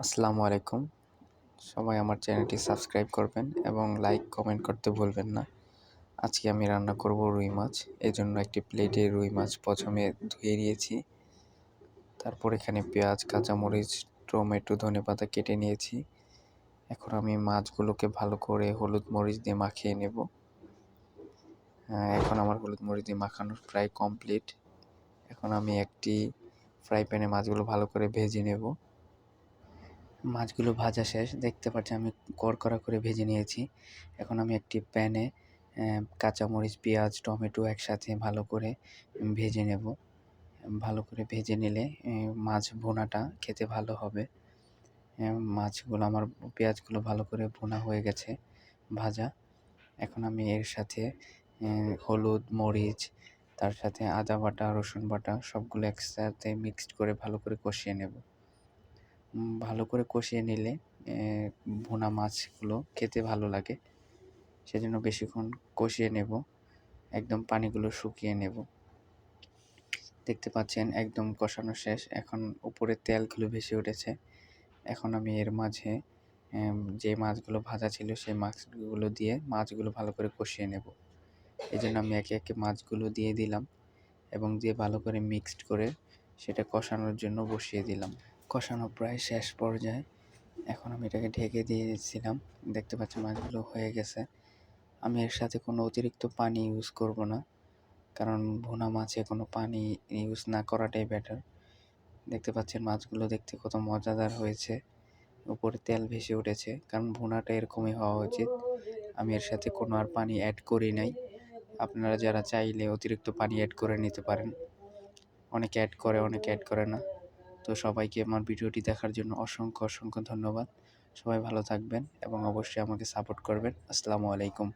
আসসালামু আলাইকুম। সবাই আমার চ্যানেলটি সাবস্ক্রাইব করবেন এবং লাইক, কমেন্ট করতে ভুলবেন না। আজকে আমি রান্না করব রুই মাছ। এজন্য একটি প্লেটে রুই মাছ প্রথমে ধুয়ে নিয়েছি। তারপর এখানে পেঁয়াজ, কাঁচামরিচ, টমেটো, ধনেপাতা কেটে নিয়েছি। এখন আমি মাছগুলোকে ভালো করে হলুদ, মরিচ দিয়ে মাখিয়ে নেব। এখন আমার হলুদ, মরিচ দিয়ে মাখানো প্রায় কমপ্লিট। এখন আমি একটি ফ্রাই প্যানে মাছগুলো ভালো করে ভেজে নেব। মাছগুলো ভাজা শেষ, দেখতে পাচ্ছি আমি কড়কড়া করে ভেজে নিয়েছি। এখন আমি একটি প্যানে কাঁচামরিচ, পেঁয়াজ, টমেটো একসাথে ভালো করে ভেজে নেব। ভালো করে ভেজে নিলে মাছ ভুনাটা খেতে ভালো হবে। মাছগুলো আমার পেঁয়াজগুলো ভালো করে ভুনা হয়ে গেছে ভাজা। এখন আমি এর সাথে হলুদ, মরিচ, তার সাথে আদা বাটা, রসুন বাটা সবগুলো একসাথে মিক্সড করে ভালো করে কষিয়ে নেব। ভালো করে কষিয়ে নিলে ভুনা মাছগুলো খেতে ভালো লাগে। সেজন্য বেশিক্ষণ কষিয়ে নেব, একদম পানিগুলো শুকিয়ে নেব। দেখতে পাচ্ছেন একদম কষানো শেষ। এখন উপরে তেলগুলো ভেসে উঠেছে। এখন আমি এর মাঝে যে মাছগুলো ভাজা ছিল সেই মাছগুলো দিয়ে মাছগুলো ভালো করে কষিয়ে নেব। এজন্য আমি একে একে মাছগুলো দিয়ে দিলাম এবং দিয়ে ভালো করে মিক্সড করে সেটা কষানোর জন্য বসিয়ে দিলাম। কষানো প্রায় শেষ পর্যায়ে। এখন আমি এটাকে ঢেকে দিয়েছিলাম। দেখতে পাচ্ছি মাছগুলো হয়ে গেছে। আমি এর সাথে কোনো অতিরিক্ত পানি ইউজ করব না, কারণ ভুনা মাছে কোনো পানি ইউজ না করাটাই বেটার। দেখতে পাচ্ছেন মাছগুলো দেখতে কত মজাদার হয়েছে। উপরে তেল ভেসে উঠেছে, কারণ ভুনাটা এরকমই হওয়া উচিত। আমি এর সাথে কোনো আর পানি অ্যাড করি নাই। আপনারা যারা চাইলে অতিরিক্ত পানি অ্যাড করে নিতে পারেন। অনেকে অ্যাড করে, অনেকে অ্যাড করে না। তো সবাইকে আমার ভিডিওটি দেখার জন্য অসংখ্য ধন্যবাদ। সবাই ভালো থাকবেন এবং অবশ্যই আমাকে সাপোর্ট করবেন। আসসালামু আলাইকুম।